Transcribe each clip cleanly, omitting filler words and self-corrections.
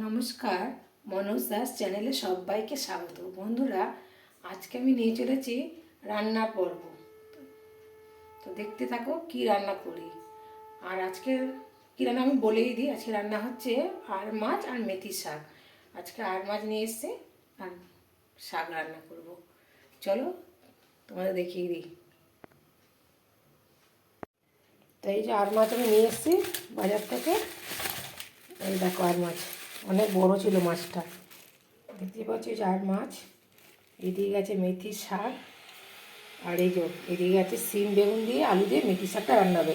নমস্কার, মনোজ দাস চ্যানেলে সবাইকে স্বাগত। বন্ধুরা, আজকে আমি নিয়ে চলেছি রান্নার পর্ব। তো দেখতে থাকো কি রান্না করি। আর আজকে কি রান্না আমি বলেই দিই। আজকে রান্না হচ্ছে আর মাছ আর মেথি শাক। আজকে আর মাছ নিয়ে এসেছি আর শাক রান্না করব। চলো তোমাদের দেখিয়ে দিই। তো এই যে আর মাছ আমি নিয়ে এসেছি বাজার থেকে। এই দেখো আর মাছ, অনেক বড় ছিল মাছটা। দেখতে পাচ্ছি যে আর মাছ, এদিকে গেছে মেথি শাক, আর এই যে এদিকে আছে সিম বেগুন দিয়ে আলু দিয়ে মেথি শাকটা রান্না হবে।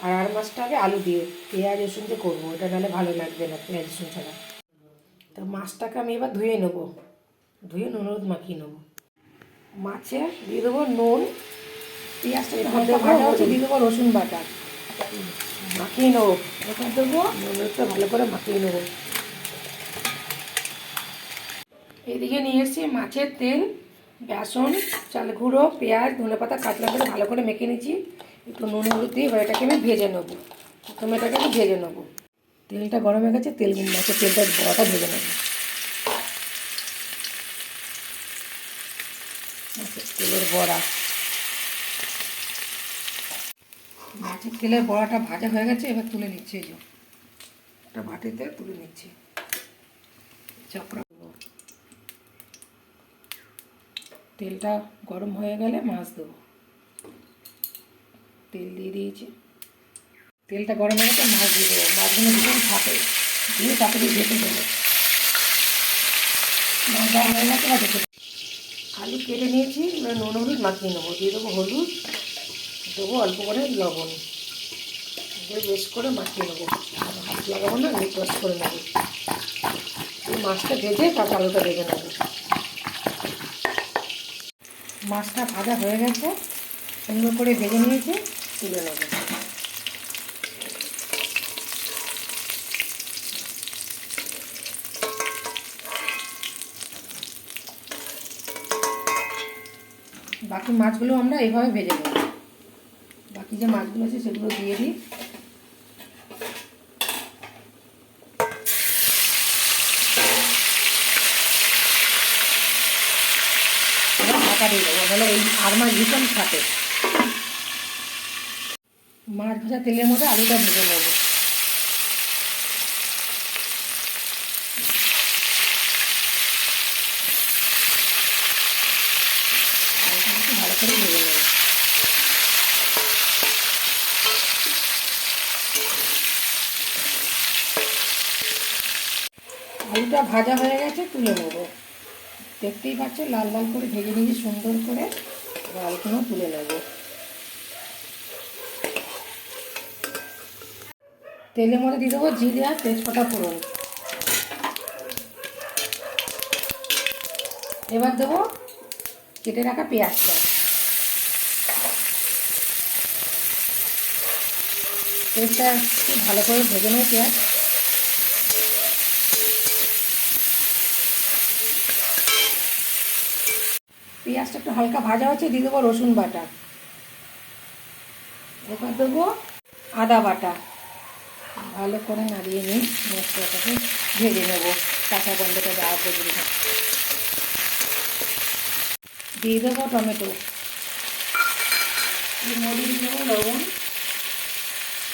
আর মাছটা হবে আলু দিয়ে, পেঁয়াজ রসুন দিয়ে করবো। এটা নাহলে ভালো লাগবে না পেঁয়াজ রসুন ছাড়া। তো মাছটাকে আমি এবার ধুয়ে নেবো, ধুয়ে নুন হলুদ মাখিয়ে নেবো। মাছে দিয়ে দেবো নুন, পেঁয়াজটা হালকা ভাজা হচ্ছে দিয়ে দেবো রসুন বাটা, মাখিয়ে নেবো। এটা দেবো নুন হলুদটা ভালো করে মাখিয়ে নেবো। এদিকে নিয়ে এসেছি মাছের তেল, বেসন, চাল গুঁড়ো, পেঁয়াজ, ধনেপাতা, কাঁচা লঙ্কা ভালো করে মেখে নিচ্ছি। একটু নুন হলুদ দিয়ে এবার এটাকে আমি ভেজে নেবো। প্রথমে এটাকে আমি ভেজে নেবো। তেলটা গরম হয়ে গেছে, মাছের তেলটা বড়াটা ভেজে নেবো। মাছের তেলের বড়া, মাছের তেলের বড়াটা ভাজা হয়ে গেছে। এবার তুলে নিচ্ছি, এই যে একটা বাটিতে তুলে নিচ্ছি। চকড়া তেলটা গরম হয়ে গেলে মাছ দেবো। তেল দিয়ে দিয়েছি, তেলটা গরম হয়ে গেছে, মাছ দিয়ে দেবো। মাছগুলো ভীষণ থাকে দিয়ে তাড়াতাড়ি ভেজে দেবো। মাছ দেওয়া হয়ে গেছে, বা ঢেকে আলু কেটে নিয়েছি। এবার নুন হলুদ মাখিয়ে নেবো। দিয়ে দেবো হলুদ, দেবো অল্প করে লবণ, দিয়ে বেশ করে মাখিয়ে নেবো। হাত লাগাবো না, মিক্স করে নেবো। মাছটা ভেজে তারপর আলুটা ভেজে নেবো। মাছটা ভাজা হয়ে গেছে, সুন্দর করে ভেজে নিয়েছি, তুলে নেবো। বাকি মাছগুলো আমরা এইভাবে ভেজে নেব। বাকি যে মাছগুলো আছে সেগুলো দিয়ে দিই। ঢাকা দিয়ে দেবো, নাহলে এই আর মাছ ভীষণ থাকে। মাছ ভাজা তেলের মধ্যে আলুটা ভেজে নেব। ভালো করে ভেজে নেব। আলুটা ভাজা হয়ে গেছে, তুলে নেব। দেখতেই পাচ্ছ লাল লাল করে ভেজে নিয়েছি সুন্দর করে। আলুগুলো তুলে নেব। তেলের মধ্যে দিয়ে দেবো জিরে আর তেজপাতা ফোড়ন। এবার দেবো কেটে রাখা পেঁয়াজটা। পেঁয়াজটা একটু ভালো করে ভেজে নেব। পেঁয়াজটা একটু হালকা ভাজা হচ্ছে, দিয়ে দেবো রসুন বাটা। এবার দেবো আদা বাটা। ভালো করে নাড়িয়ে নিই, মশলাটাকে ভেজে নেবো কাঁচা গন্ধটা যাওয়া পর্যন্ত। দিয়ে দেবো টমেটো, মরিচ দেবো লবণ,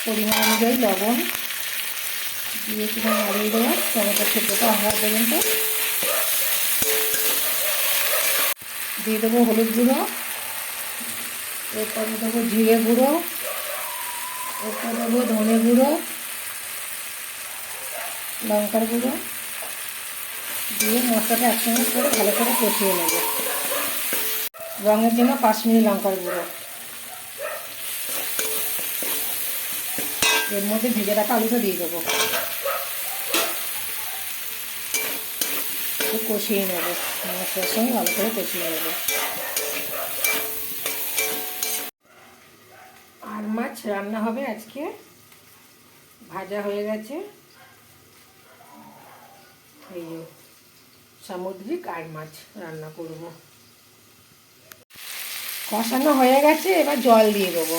পরিমাণ অনুযায়ী লবণ দিয়ে একটু নাড়িয়ে দেবো টমেটো সেদ্ধটা হওয়া পর্যন্ত। দিয়ে দেবো হলুদ গুঁড়ো, এরপরে দেবো জিরে গুঁড়ো, এরপর দেবো ধনে গুঁড়ো, লঙ্কার গুঁড়ো দিয়ে মশলাটা একসঙ্গে করে ভালো করে কষিয়ে নেব। রঙের জন্য কাশ্মীরি লঙ্কার গুঁড়ো, এর মধ্যে ভেজে রাখা আলুটা দিয়ে দেবো। কষিয়ে নেবো, মশলার সঙ্গে ভালো করে কষিয়ে নেবো। আর মাছ রান্না হবে আজকে, ভাজা হয়ে গেছে। এই যে সামুদ্রিক আর মাছ রান্না করব। কষানো হয়ে গেছে, এবার জল দিয়ে দেবো।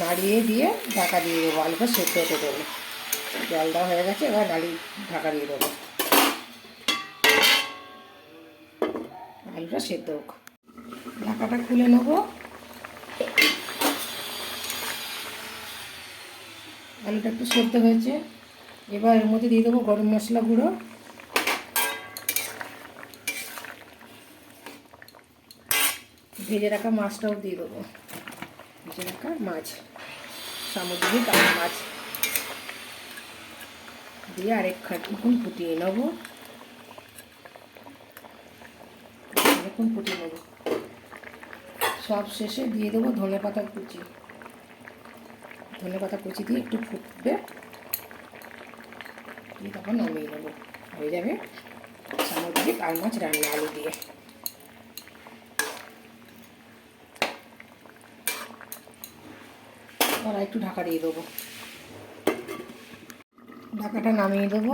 না নাড়িয়ে দিয়ে ঢাকা দিয়ে দেবো, আলুটা সেদ্ধ হতে দেবো। জল দেওয়া হয়ে গেছে, এবার ঢাকা দিয়ে দেবো, আলুটা সেদ্ধ হোক। ঢাকাটা খুলে নেবো। আলুটা একটু সেদ্ধ হয়েছে, এবার এর মধ্যে দিয়ে দেবো গরম মশলা গুঁড়ো, ভেজে রাখা মাছটাও দিয়ে দেবো, ভেজে রাখা মাছ, সামুদ্রিক মাছ দিয়ে আরেকটুক্ষণ ফুটিয়ে নেবো, অনেকক্ষণ ফুটিয়ে নেবো। সব শেষে দিয়ে দেবো ধনেপাতা কুচি, ধনেপাতা কুচি দিয়ে একটু ফুটবে, দিয়ে তখন নামিয়ে নেবো। হয়ে যাবে সামুদ্রিক আর মাছ রান্না আলু দিয়ে। আর একটু ঢাকা দিয়ে দেবো, ঢাকাটা নামিয়ে দেবো।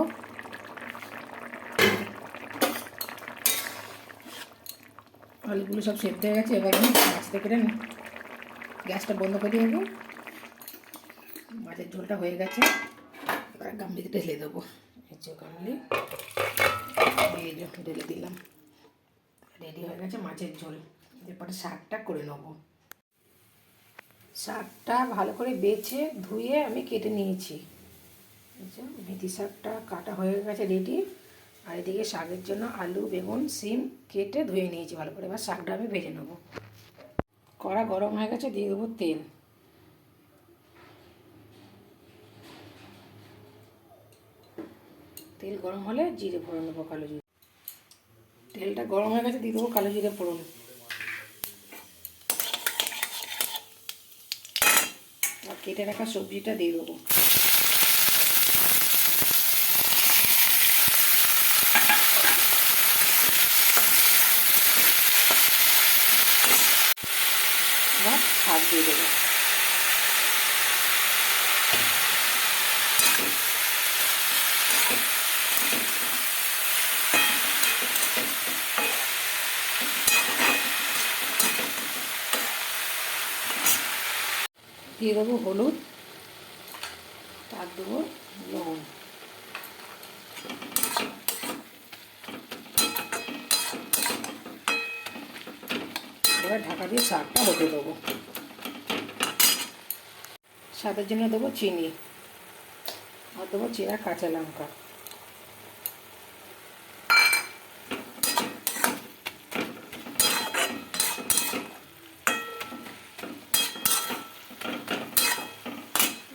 আলুগুলো সব সেদ্ধ হয়ে গেছে, এবার আমি মাছ থেকে গ্যাসটা বন্ধ করে দেবো। মাছের ঝোলটা হয়ে গেছে, এবার গামলিতে ঢেলে দেবো। এই যে গামলি, এই যে ঢেলে দিলাম, রেডি হয়ে গেছে মাছের ঝোল। এরপরে শাকটা করে নেবো। শাকটা ভালো করে বেছে ধুয়ে আমি কেটে নিয়েছি। মেথি শাকটা কাটা হয়ে গেছে রেডি। আর এদিকে শাকের জন্য আলু, বেগুন, সিম কেটে ধুয়ে নিয়েছি ভালো করে। এবার শাকটা আমি ভেজে নেব। কড়া গরম হয়ে গেছে, দিয়ে দেবো তেল। তেল গরম হলে জিরে ফোড়ন নেবো, কালো জিরে। তেলটা গরম হয়ে গেছে, দিয়ে দেবো কালো জিরে ফোড়ন। আর কেটে রাখা সবজিটা দিয়ে দেবো। এবার শাক দিয়ে দেবো। দিয়ে দেবো হলুদ, আর দেবো লবণ। এবার ঢাকা দিয়ে শাকটা হতে দেবো। স্বাদের জন্য দেবো চিনি, আর দেবো চেরা কাঁচা লঙ্কা।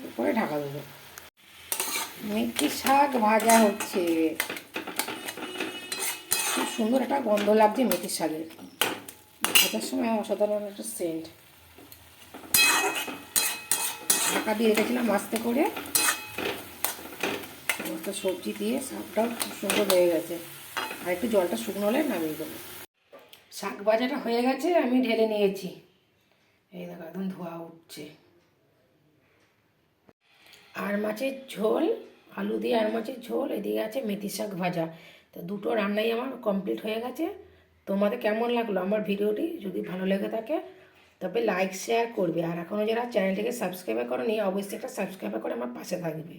এরপরে ঢাকা দেবো। মেথি শাক ভাজা হচ্ছে, খুব সুন্দর একটা গন্ধ লাগছে মেথির শাকের। ভাজার সময় অসাধারণ একটা সেন্ট। ঢাকা দিয়ে রেখেছিলাম আস্তে করে, সমস্ত সবজি দিয়ে শাকটাও খুব সুন্দর হয়ে গেছে। আর একটু জলটা শুকনো হলে নামিয়ে দেবো। শাক ভাজাটা হয়ে গেছে, আমি ঢেলে নিয়েছি। এই দেখো একদম ধোয়া উঠছে। আর মাছের ঝোল, আলু দিয়ে আর মাছের ঝোল, এদিকে আছে মেথি শাক ভাজা। তো দুটো রান্নাই আমার কমপ্লিট হয়ে গেছে। তোমাদের কেমন লাগলো আমার ভিডিওটি? যদি ভালো লেগে থাকে তবে লাইক শেয়ার করবে। আর এখনও যারা চ্যানেলটিকে সাবস্ক্রাইব করোনি, অবশ্যই একটা সাবস্ক্রাইব করে আমার পাশে থাকবে।